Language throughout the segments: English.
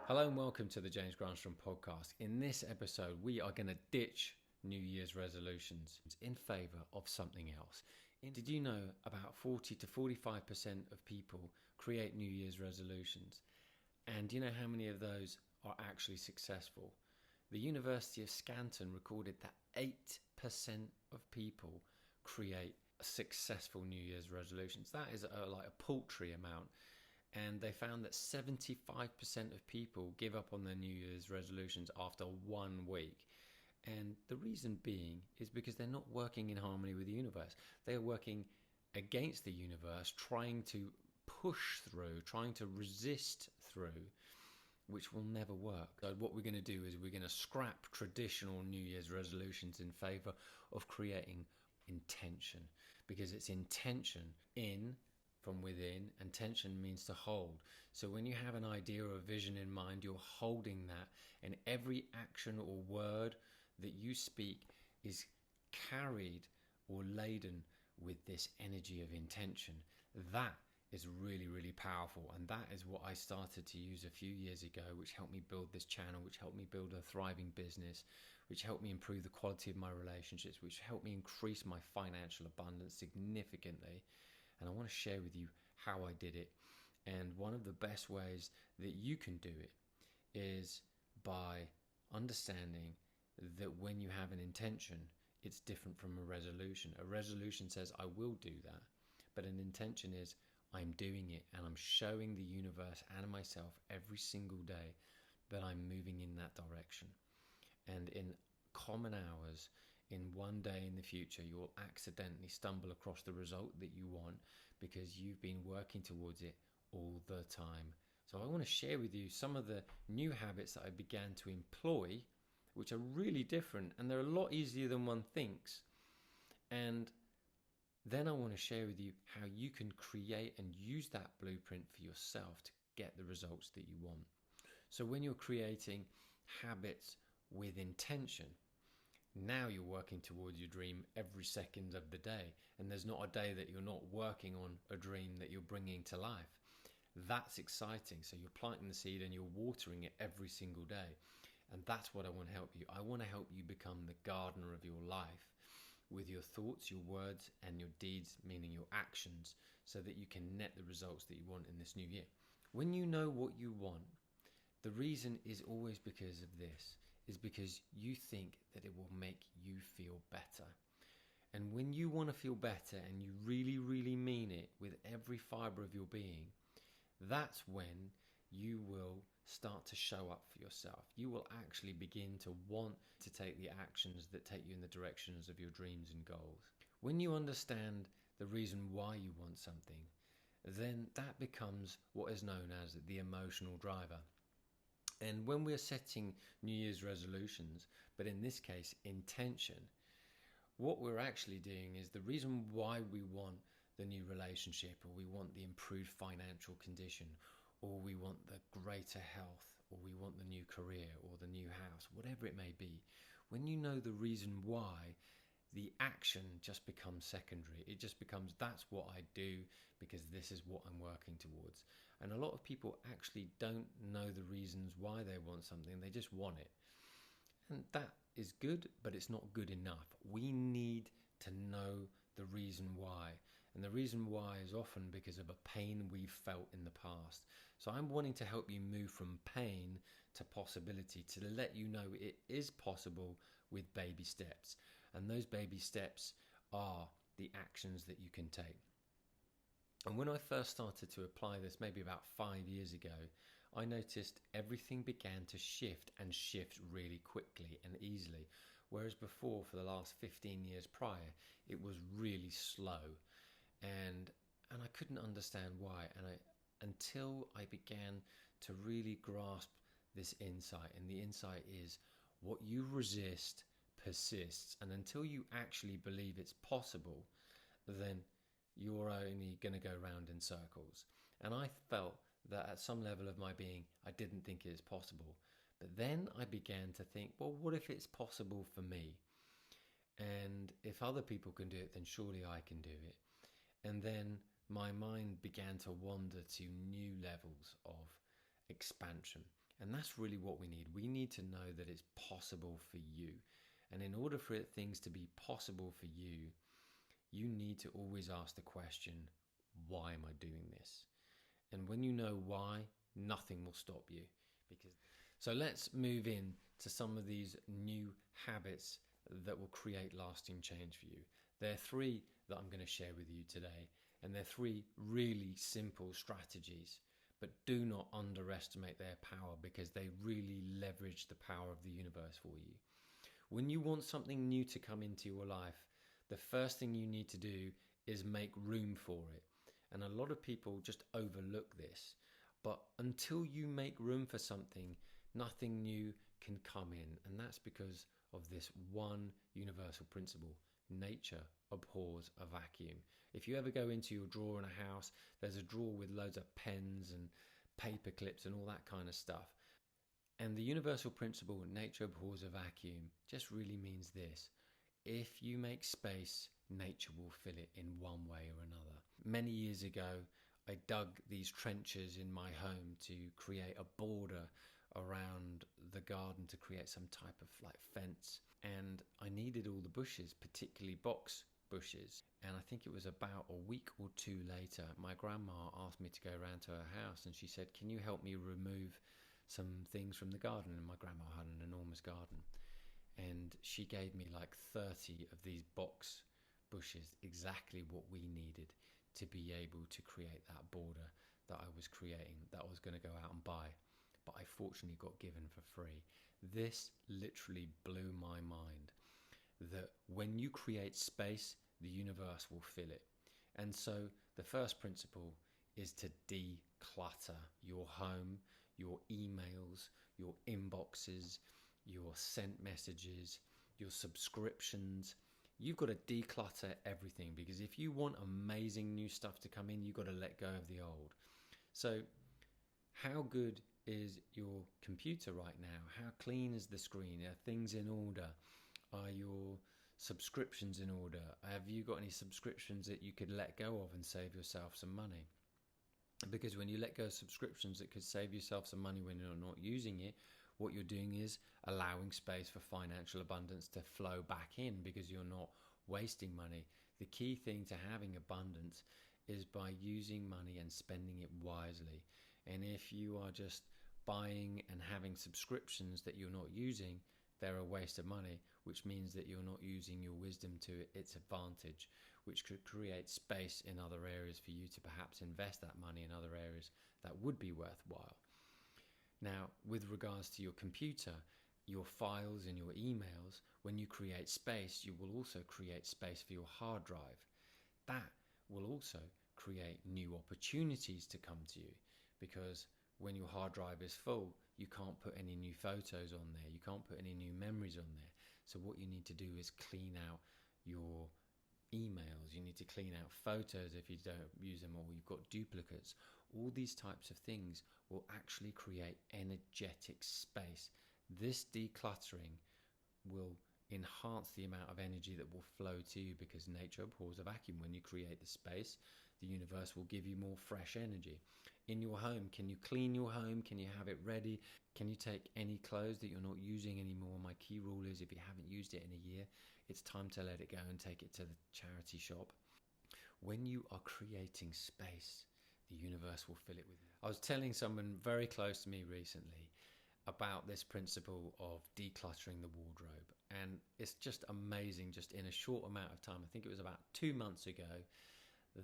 Hello and welcome to the James Granstrom podcast. In this episode, we are going to ditch New Year's resolutions in favour of something else. Did you know about 40 to 45% of people create New Year's resolutions? And do you know how many of those are actually successful? The University of Scanton recorded that 8% of people create successful New Year's resolutions. That is like a paltry amount. And they found that 75% of people give up on their New Year's resolutions after 1 week. And the reason being is because they're not working in harmony with the universe. They are working against the universe, trying to push through, trying to resist through, which will never work. So what we're going to do is we're going to scrap traditional New Year's resolutions in favor of creating intention, because it's intention from within, and tension means to hold. So when you have an idea or a vision in mind, you're holding that, and every action or word that you speak is carried or laden with this energy of intention. That is really, really powerful, and that is what I started to use a few years ago, which helped me build this channel, which helped me build a thriving business, which helped me improve the quality of my relationships, which helped me increase my financial abundance significantly. And I want to share with you how I did it. And one of the best ways that you can do it is by understanding that when you have an intention, it's different from a resolution. A resolution says, I will do that. But an intention is, I'm doing it, and I'm showing the universe and myself every single day that I'm moving in that direction. And in common hours, in one day in the future, you will accidentally stumble across the result that you want because you've been working towards it all the time. So I want to share with you some of the new habits that I began to employ, which are really different, and they're a lot easier than one thinks. And then I want to share with you how you can create and use that blueprint for yourself to get the results that you want. So when you're creating habits with intention, now you're working towards your dream every second of the day, and there's not a day that you're not working on a dream that you're bringing to life. That's exciting. So you're planting the seed and you're watering it every single day, and that's what I want to help you. I want to help you become the gardener of your life with your thoughts, your words, and your deeds, meaning your actions, so that you can net the results that you want in this new year. When you know what you want, the reason is always because of this, is because you think that it will make you feel better. And when you want to feel better and you really, really mean it with every fiber of your being, that's when you will start to show up for yourself. You will actually begin to want to take the actions that take you in the directions of your dreams and goals. When you understand the reason why you want something, then that becomes what is known as the emotional driver. And when we're setting New Year's resolutions, but in this case, intention, what we're actually doing is the reason why we want the new relationship, or we want the improved financial condition, or we want the greater health, or we want the new career, or the new house, whatever it may be. When you know the reason why, the action just becomes secondary. It just becomes, that's what I do because this is what I'm working towards. And a lot of people actually don't know the reasons why they want something. They just want it. And that is good, but it's not good enough. We need to know the reason why. And the reason why is often because of a pain we've felt in the past. So I'm wanting to help you move from pain to possibility, to let you know it is possible with baby steps. And those baby steps are the actions that you can take. And when I first started to apply this, maybe about 5 years ago, I noticed everything began to shift, and shift really quickly and easily. Whereas before, for the last 15 years prior, it was really slow. And I couldn't understand why. Until I began to really grasp this insight. And the insight is, what you resist persists. And until you actually believe it's possible, then you're only going to go round in circles. And I felt that at some level of my being, I didn't think it was possible. But then I began to think, well, what if it's possible for me? And if other people can do it, then surely I can do it. And then my mind began to wander to new levels of expansion. And that's really what we need. We need to know that it's possible for you. And in order for things to be possible for you, you need to always ask the question, why am I doing this? And when you know why, nothing will stop you. So let's move in to some of these new habits that will create lasting change for you. There are 3 that I'm going to share with you today, and they're 3 really simple strategies, but do not underestimate their power, because they really leverage the power of the universe for you. When you want something new to come into your life, the first thing you need to do is make room for it. And a lot of people just overlook this. But until you make room for something, nothing new can come in. And that's because of this one universal principle. Nature abhors a vacuum. If you ever go into your drawer in a house, there's a drawer with loads of pens and paper clips and all that kind of stuff. And the universal principle, nature abhors a vacuum, just really means this. If you make space, nature will fill it in one way or another. Many years ago, I dug these trenches in my home to create a border around the garden to create some type of fence. And I needed all the bushes, particularly box bushes. And I think it was about a week or 2 later, my grandma asked me to go around to her house, and she said, can you help me remove some things from the garden? And my grandma had an enormous garden. And she gave me 30 of these box bushes, exactly what we needed to be able to create that border that I was creating, that I was going to go out and buy, but I fortunately got given for free. This literally blew my mind, that when you create space, the universe will fill it. And so the first principle is to declutter your home, your emails, your inboxes, your sent messages, your subscriptions. You've got to declutter everything, because if you want amazing new stuff to come in, you've got to let go of the old. So how good is your computer right now? How clean is the screen? Are things in order? Are your subscriptions in order? Have you got any subscriptions that you could let go of and save yourself some money? Because when you let go of subscriptions that could save yourself some money when you're not using it, what you're doing is allowing space for financial abundance to flow back in, because you're not wasting money. The key thing to having abundance is by using money and spending it wisely. And if you are just buying and having subscriptions that you're not using, they're a waste of money, which means that you're not using your wisdom to its advantage, which could create space in other areas for you to perhaps invest that money in other areas that would be worthwhile. Now, with regards to your computer, your files and your emails, when you create space, you will also create space for your hard drive. That will also create new opportunities to come to you, because when your hard drive is full, you can't put any new photos on there. You can't put any new memories on there. So what you need to do is clean out your emails. You need to clean out photos if you don't use them, or you've got duplicates. All these types of things will actually create energetic space. This decluttering will enhance the amount of energy that will flow to you, because nature abhors a vacuum. When you create the space, the universe will give you more fresh energy. In your home, can you clean your home? Can you have it ready? Can you take any clothes that you're not using anymore? My key rule is, if you haven't used it in a year, it's time to let it go and take it to the charity shop. When you are creating space, the universe will fill it with you. I was telling someone very close to me recently about this principle of decluttering the wardrobe, and it's just amazing. Just in a short amount of time, I think it was about 2 months ago,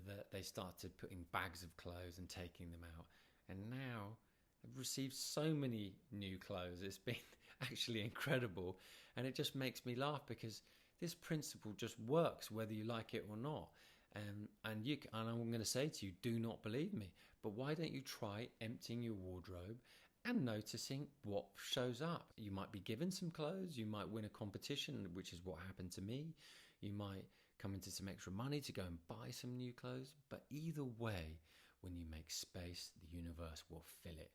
that they started putting bags of clothes and taking them out, and now I've received so many new clothes. It's been actually incredible, and it just makes me laugh, because this principle just works whether you like it or not. And I'm going to say to you, do not believe me, but why don't you try emptying your wardrobe and noticing what shows up? You might be given some clothes, you might win a competition, which is what happened to me. You might come into some extra money to go and buy some new clothes, but either way, when you make space, the universe will fill it.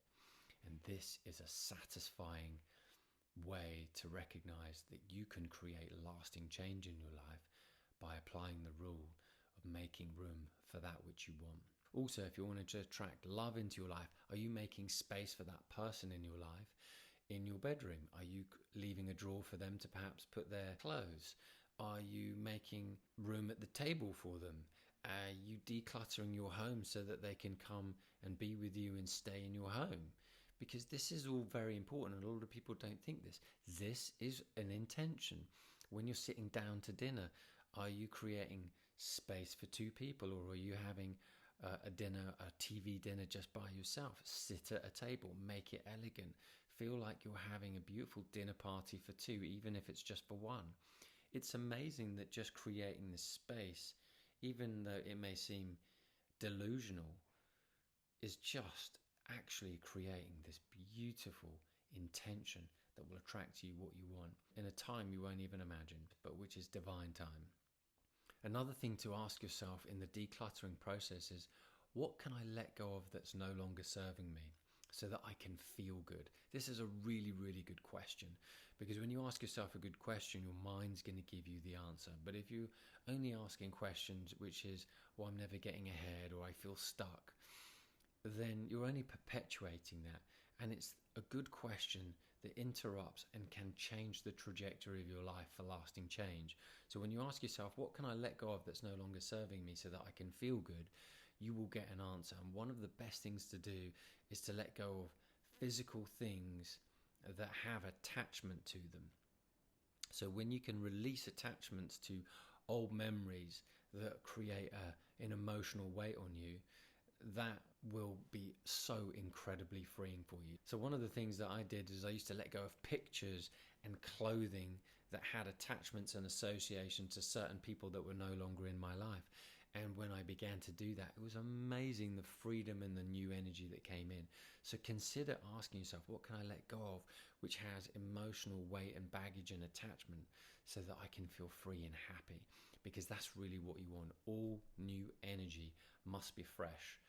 And this is a satisfying way to recognize that you can create lasting change in your life by applying the rule of making room for that which you want. Also, if you want to attract love into your life, are you making space for that person in your life in your bedroom? Are you leaving a drawer for them to perhaps put their clothes? Are you making room at the table for them? Are you decluttering your home so that they can come and be with you and stay in your home? Because this is all very important, and a lot of people don't think this. This is an intention. When you're sitting down to dinner, are you creating space for two people, or are you having a dinner, a TV dinner just by yourself? Sit at a table, make it elegant. Feel like you're having a beautiful dinner party for two, even if it's just for one. It's amazing that just creating this space, even though it may seem delusional, is just actually creating this beautiful intention that will attract you what you want in a time you won't even imagine, but which is divine time. Another thing to ask yourself in the decluttering process is, what can I let go of that's no longer serving me so that I can feel good? This is a really, really good question, because when you ask yourself a good question, your mind's going to give you the answer. But if you're only asking questions which is, well, I'm never getting ahead, or I feel stuck, then you're only perpetuating that. And it's a good question that interrupts and can change the trajectory of your life for lasting change. So when you ask yourself, what can I let go of that's no longer serving me so that I can feel good, you will get an answer. And one of the best things to do is to let go of physical things that have attachment to them. So when you can release attachments to old memories that create an emotional weight on you, that will be so incredibly freeing for you. So one of the things that I did is I used to let go of pictures and clothing that had attachments and association to certain people that were no longer in my life. And when I began to do that, it was amazing, the freedom and the new energy that came in. So consider asking yourself, what can I let go of which has emotional weight and baggage and attachment so that I can feel free and happy? Because that's really what you want. All new energy must be fresh.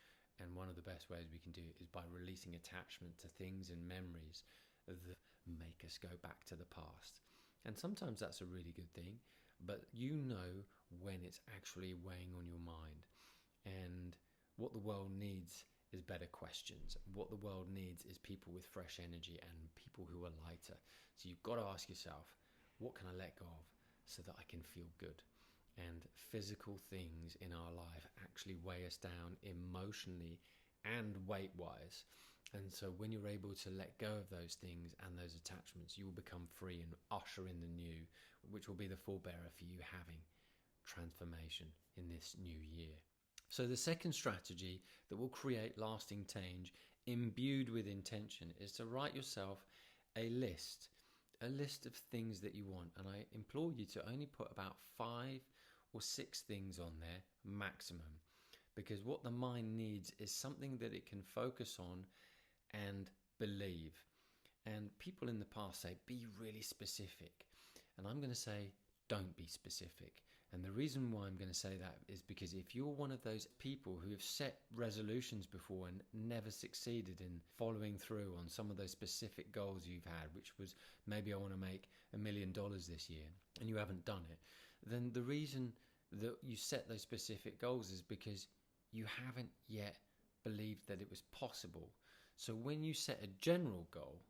And one of the best ways we can do it is by releasing attachment to things and memories that make us go back to the past. And sometimes that's a really good thing, but you know when it's actually weighing on your mind. And what the world needs is better questions. What the world needs is people with fresh energy and people who are lighter. So you've got to ask yourself, what can I let go of so that I can feel good? And physical things in our life actually weigh us down emotionally and weight-wise. And so when you're able to let go of those things and those attachments, you will become free and usher in the new, which will be the forebearer for you having transformation in this new year. So the second strategy that will create lasting change imbued with intention is to write yourself a list of things that you want. And I implore you to only put about 5 or 6 things on there maximum, because what the mind needs is something that it can focus on and believe. And people in the past say, be really specific. And I'm going to say, don't be specific. And the reason why I'm going to say that is because if you're one of those people who have set resolutions before and never succeeded in following through on some of those specific goals you've had, which was maybe I want to make $1 million this year, and you haven't done it, then the reason that you set those specific goals is because you haven't yet believed that it was possible. So when you set a general goal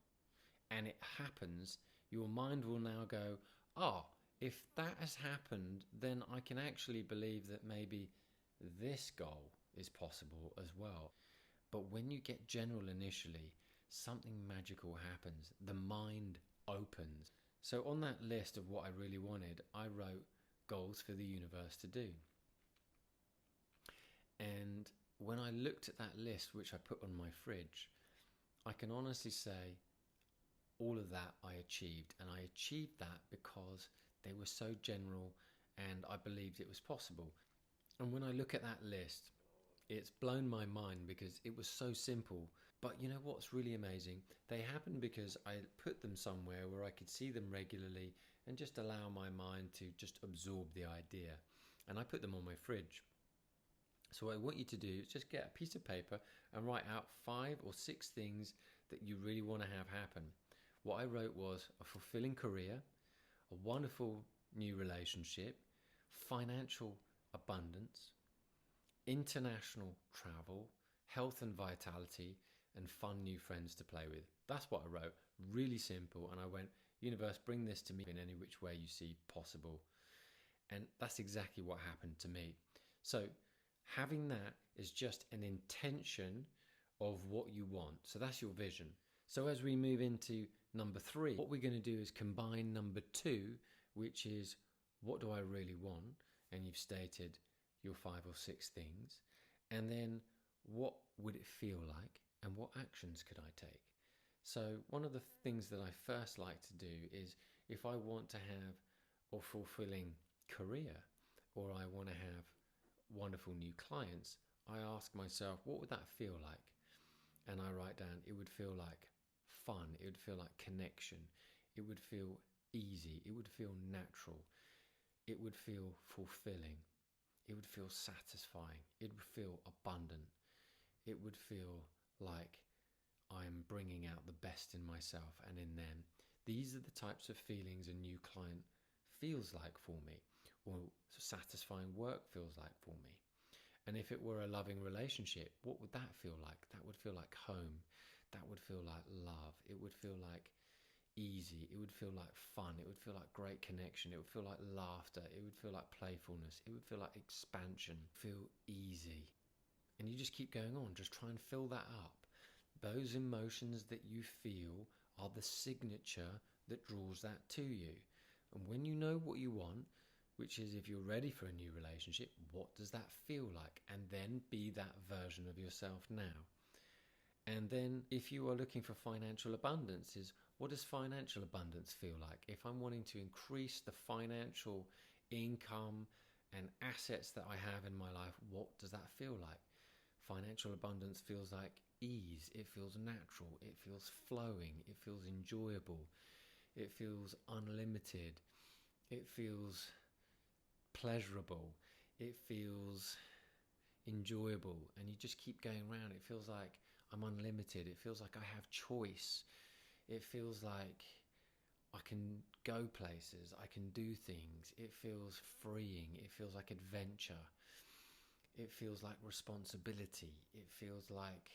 and it happens, your mind will now go, oh, if that has happened, then I can actually believe that maybe this goal is possible as well. But when you get general initially, something magical happens. The mind opens. So on that list of what I really wanted, I wrote goals for the universe to do. And when I looked at that list, which I put on my fridge, I can honestly say all of that I achieved. And I achieved that because they were so general and I believed it was possible. And when I look at that list, it's blown my mind because it was so simple. But you know what's really amazing? They happened because I put them somewhere where I could see them regularly and just allow my mind to just absorb the idea. And I put them on my fridge. So what I want you to do is just get a piece of paper and write out 5 or 6 things that you really want to have happen. What I wrote was a fulfilling career, a wonderful new relationship, financial abundance, international travel, health and vitality, and fun new friends to play with. That's what I wrote. Really simple. And I went, universe, bring this to me in any which way you see possible. And that's exactly what happened to me. So having that is just an intention of what you want. So that's your vision. So as we move into number 3, what we're going to do is combine number 2, which is what do I really want? And you've stated your 5 or 6 things. And then what would it feel like? And what actions could I take? So one of the things that I first like to do is if I want to have a fulfilling career or I want to have wonderful new clients, I ask myself, what would that feel like? And I write down, it would feel like fun, it would feel like connection, it would feel easy, it would feel natural, it would feel fulfilling, it would feel satisfying, it would feel abundant, it would feel like I'm bringing out the best in myself and in them. These are the types of feelings a new client feels like for me, or satisfying work feels like for me. And if it were a loving relationship, what would that feel like? That would feel like home. That would feel like love. It would feel like easy. It would feel like fun. It would feel like great connection. It would feel like laughter. It would feel like playfulness. It would feel like expansion. Feel easy. And you just keep going on. Just try and fill that up. Those emotions that you feel are the signature that draws that to you. And when you know what you want, which is if you're ready for a new relationship, what does that feel like? And then be that version of yourself now. And then if you are looking for financial abundance, is what does financial abundance feel like? If I'm wanting to increase the financial income and assets that I have in my life, what does that feel like? Financial abundance feels like ease. It feels natural. It feels flowing. It feels enjoyable. It feels unlimited. It feels pleasurable. It feels enjoyable. And you just keep going around. It feels like I'm unlimited. It feels like I have choice. It feels like I can go places. I can do things. It feels freeing. It feels like adventure. It feels like responsibility. It feels like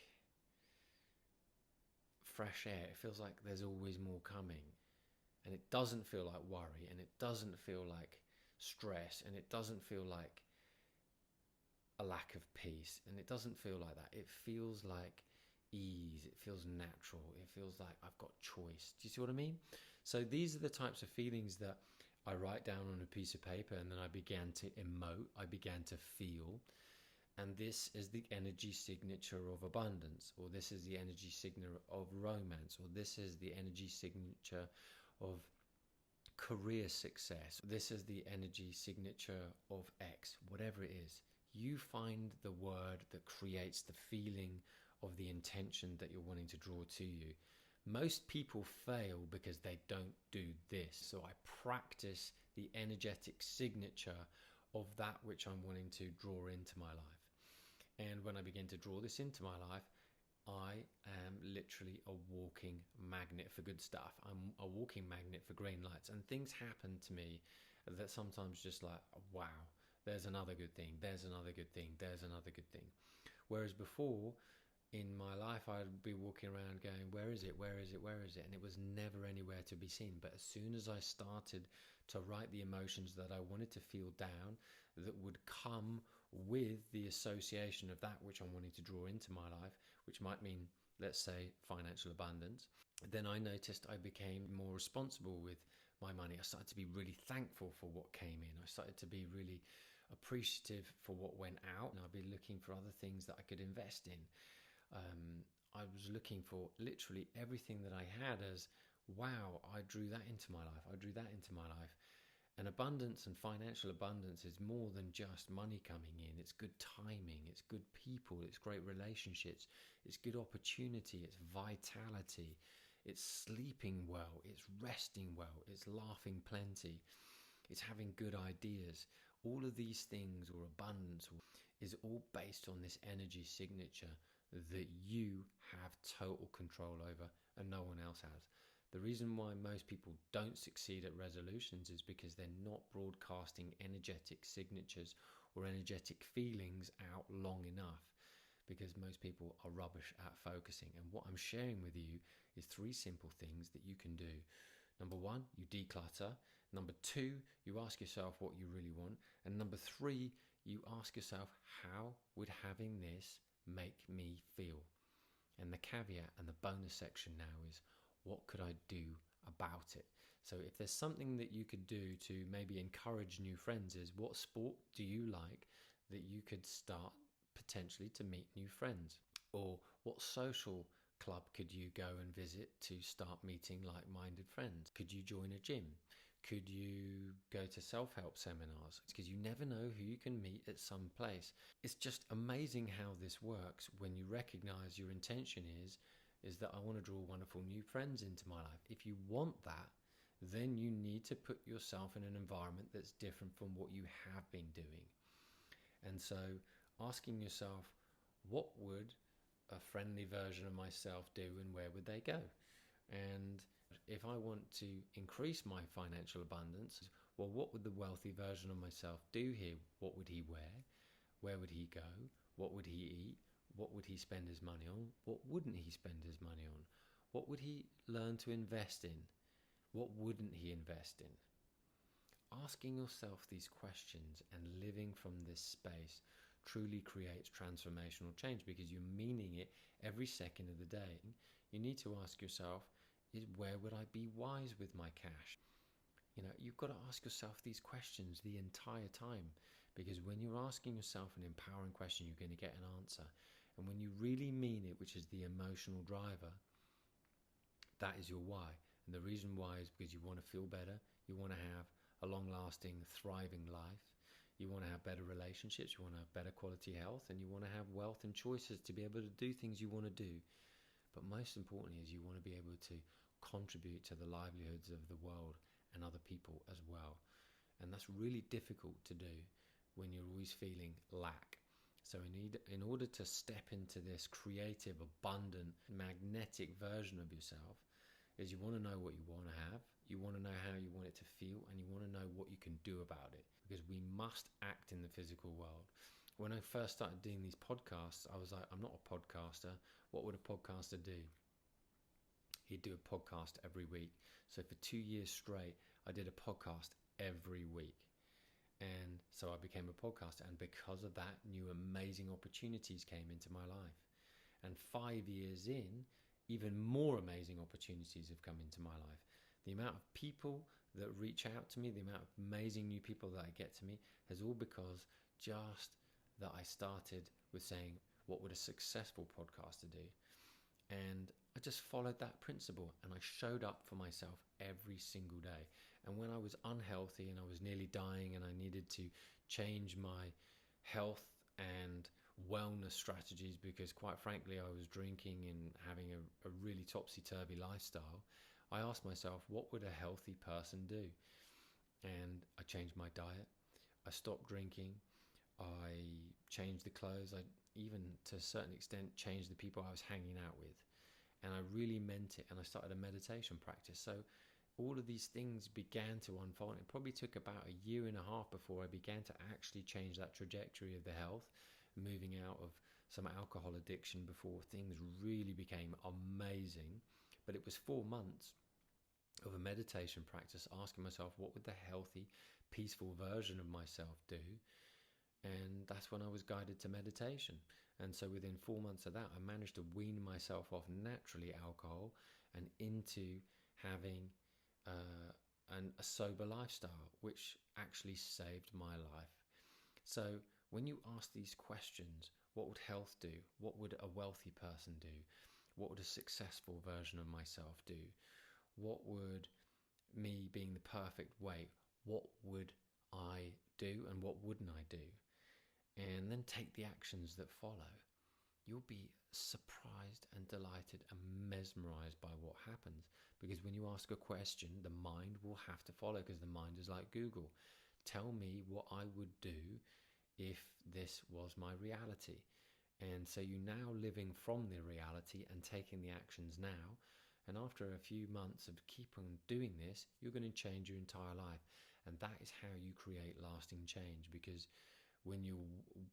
fresh air. It feels like there's always more coming. And it doesn't feel like worry. And it doesn't feel like stress. And it doesn't feel like a lack of peace. And it doesn't feel like that. It feels like ease. It feels natural. It feels like I've got choice. Do you see what I mean? So these are the types of feelings that I write down on a piece of paper, and then I began to emote. I began to feel. And this is the energy signature of abundance, or this is the energy signature of romance, or this is the energy signature of career success. This is the energy signature of X, whatever it is. You find the word that creates the feeling of the intention that you're wanting to draw to you. Most people fail because they don't do this. So I practice the energetic signature of that which I'm wanting to draw into my life. And when I begin to draw this into my life, I am literally a walking magnet for good stuff. I'm a walking magnet for green lights. And things happen to me that sometimes just like, wow, there's another good thing. There's another good thing. There's another good thing. Whereas before in my life, I'd be walking around going, where is it? Where is it? Where is it? And it was never anywhere to be seen. But as soon as I started to write the emotions that I wanted to feel down, that would come with the association of that which I'm wanting to draw into my life, which might mean, let's say, financial abundance, then I noticed I became more responsible with my money. I started to be really thankful for what came in. I started to be really appreciative for what went out, and I'd be looking for other things that I could invest in. I was looking for literally everything that I had as, wow, I drew that into my life. I drew that into my life. And abundance and financial abundance is more than just money coming in. It's good timing, it's good people, it's great relationships, it's good opportunity, it's vitality, it's sleeping well, it's resting well, it's laughing plenty, it's having good ideas. All of these things, or abundance, is all based on this energy signature that you have total control over and no one else has. The reason why most people don't succeed at resolutions is because they're not broadcasting energetic signatures or energetic feelings out long enough, because most people are rubbish at focusing. And what I'm sharing with you is 3 simple things that you can do. Number 1, you declutter. Number 2, you ask yourself what you really want. And number 3, you ask yourself, how would having this make me feel? And the caveat and the bonus section now is, what could I do about it? So if there's something that you could do to maybe encourage new friends, is what sport do you like that you could start potentially to meet new friends? Or what social club could you go and visit to start meeting like-minded friends? Could you join a gym? Could you go to self-help seminars? Because you never know who you can meet at some place. It's just amazing how this works when you recognize your intention is that I want to draw wonderful new friends into my life. If you want that, then you need to put yourself in an environment that's different from what you have been doing. And so asking yourself, what would a friendly version of myself do and where would they go? And if I want to increase my financial abundance, well, what would the wealthy version of myself do here? What would he wear? Where would he go? What would he eat? What would he spend his money on? What wouldn't he spend his money on? What would he learn to invest in? What wouldn't he invest in? Asking yourself these questions and living from this space truly creates transformational change, because you're meaning it every second of the day. You need to ask yourself, where would I be wise with my cash? You've got to ask yourself these questions the entire time, because when you're asking yourself an empowering question, you're going to get an answer. And when you really mean it, which is the emotional driver, that is your why. And the reason why is because you want to feel better, you want to have a long-lasting, thriving life, you want to have better relationships, you want to have better quality health, and you want to have wealth and choices to be able to do things you want to do. But most importantly is you want to be able to contribute to the livelihoods of the world and other people as well. And that's really difficult to do when you're always feeling lack. So in order to step into this creative, abundant, magnetic version of yourself, is you want to know what you want to have, you want to know how you want it to feel, and you want to know what you can do about it, because we must act in the physical world. When I first started doing these podcasts, I was like, I'm not a podcaster. What would a podcaster do? He'd do a podcast every week. So for 2 years straight, I did a podcast every week. And so I became a podcaster. And because of that, new amazing opportunities came into my life. And 5 years in, even more amazing opportunities have come into my life. The amount of people that reach out to me, the amount of amazing new people that I get to meet, has all because just that I started with saying, what would a successful podcaster do? And I just followed that principle, and I showed up for myself every single day. And when I was unhealthy and I was nearly dying and I needed to change my health and wellness strategies, because quite frankly I was drinking and having a really topsy-turvy lifestyle, I asked myself, what would a healthy person do? And I changed my diet, I stopped drinking, I changed the clothes, I even to a certain extent changed the people I was hanging out with, and I really meant it. And I started a meditation practice. So all of these things began to unfold. It probably took about a year and a half before I began to actually change that trajectory of the health, moving out of some alcohol addiction before things really became amazing. But it was 4 months of a meditation practice, asking myself, what would the healthy, peaceful version of myself do? And that's when I was guided to meditation. And so within 4 months of that, I managed to wean myself off naturally alcohol and into having a sober lifestyle, which actually saved my life. So when you ask these questions, what would health do? What would a wealthy person do? What would a successful version of myself do? What would me being the perfect weight, what would I do and what wouldn't I do? And then take the actions that follow. You'll be surprised and delighted and mesmerized by what happens. Because when you ask a question, the mind will have to follow, because the mind is like Google. Tell me what I would do if this was my reality. And so you're now living from the reality and taking the actions now. And after a few months of keep on doing this, you're going to change your entire life. And that is how you create lasting change, because when you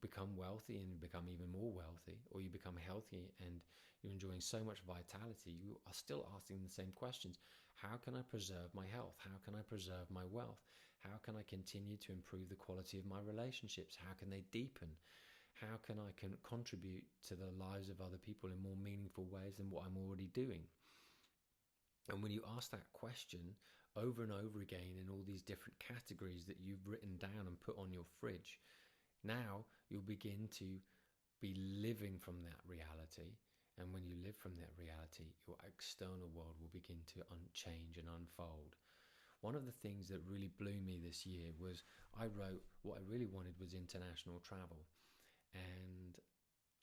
become wealthy and become even more wealthy, or you become healthy and you're enjoying so much vitality, you are still asking the same questions. How can I preserve my health? How can I preserve my wealth? How can I continue to improve the quality of my relationships? How can they deepen? How can I contribute to the lives of other people in more meaningful ways than what I'm already doing? And when you ask that question over and over again in all these different categories that you've written down and put on your fridge, now you'll begin to be living from that reality. And when you live from that reality, your external world will begin to change and unfold. One of the things that really blew me this year was I wrote what I really wanted was international travel. And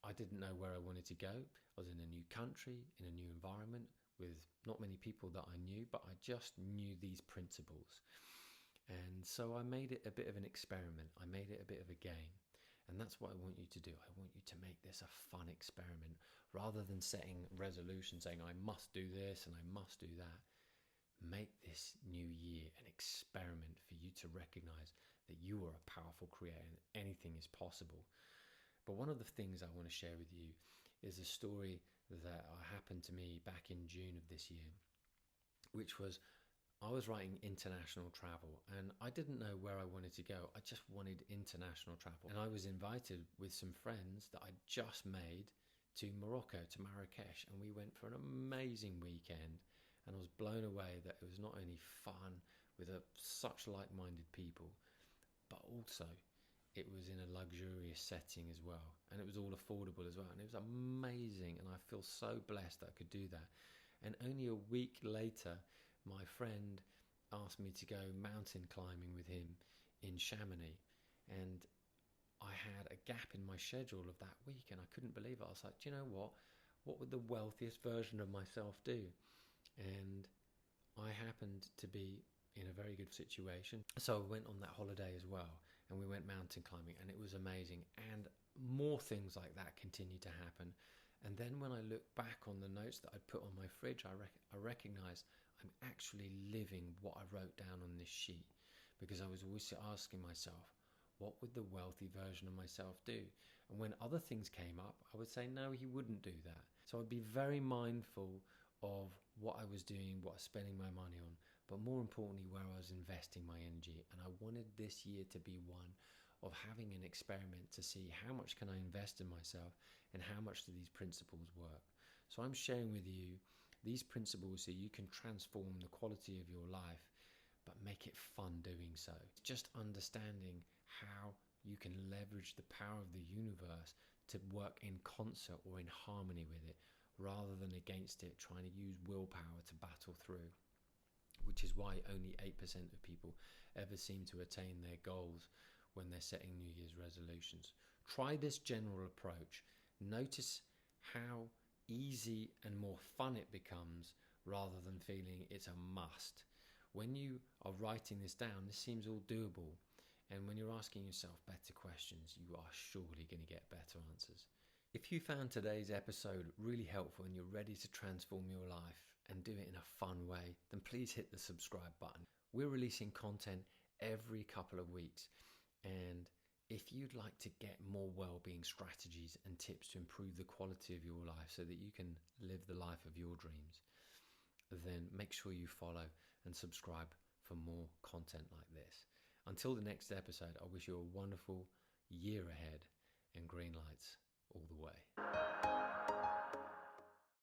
I didn't know where I wanted to go. I was in a new country, in a new environment, with not many people that I knew, but I just knew these principles. And so I made it a bit of an experiment. I made it a bit of a game. And that's what I want you to do. I want you to make this a fun experiment rather than setting resolutions saying I must do this and I must do that. Make this new year an experiment for you to recognize that you are a powerful creator and anything is possible. But one of the things I want to share with you is a story that happened to me back in June of this year, which was I was writing international travel and I didn't know where I wanted to go. I just wanted international travel. And I was invited with some friends that I'd just made to Morocco, to Marrakesh. And we went for an amazing weekend. And I was blown away that it was not only fun with such like-minded people, but also it was in a luxurious setting as well. And it was all affordable as well. And it was amazing. And I feel so blessed that I could do that. And only a week later, my friend asked me to go mountain climbing with him in Chamonix. And I had a gap in my schedule of that week and I couldn't believe it. I was like, do you know what? What would the wealthiest version of myself do? And I happened to be in a very good situation. So I went on that holiday as well and we went mountain climbing and it was amazing. And more things like that continued to happen. And then when I look back on the notes that I'd put on my fridge, I recognized I'm actually living what I wrote down on this sheet, because I was always asking myself, what would the wealthy version of myself do? And when other things came up, I would say, no, he wouldn't do that. So I'd be very mindful of what I was doing, what I was spending my money on, but more importantly, where I was investing my energy. And I wanted this year to be one of having an experiment to see how much can I invest in myself and how much do these principles work. So I'm sharing with you these principles so you can transform the quality of your life, but make it fun doing so. Just understanding how you can leverage the power of the universe to work in concert or in harmony with it, rather than against it, trying to use willpower to battle through, which is why only 8% of people ever seem to attain their goals when they're setting New Year's resolutions. Try this general approach. Notice how easy and more fun it becomes rather than feeling it's a must. When you are writing this down, this seems all doable. And when you're asking yourself better questions, you are surely going to get better answers. If you found today's episode really helpful and you're ready to transform your life and do it in a fun way, then please hit the subscribe button. We're releasing content every couple of weeks. And if you'd like to get more well-being strategies and tips to improve the quality of your life so that you can live the life of your dreams, then make sure you follow and subscribe for more content like this. Until the next episode, I wish you a wonderful year ahead and green lights all the way.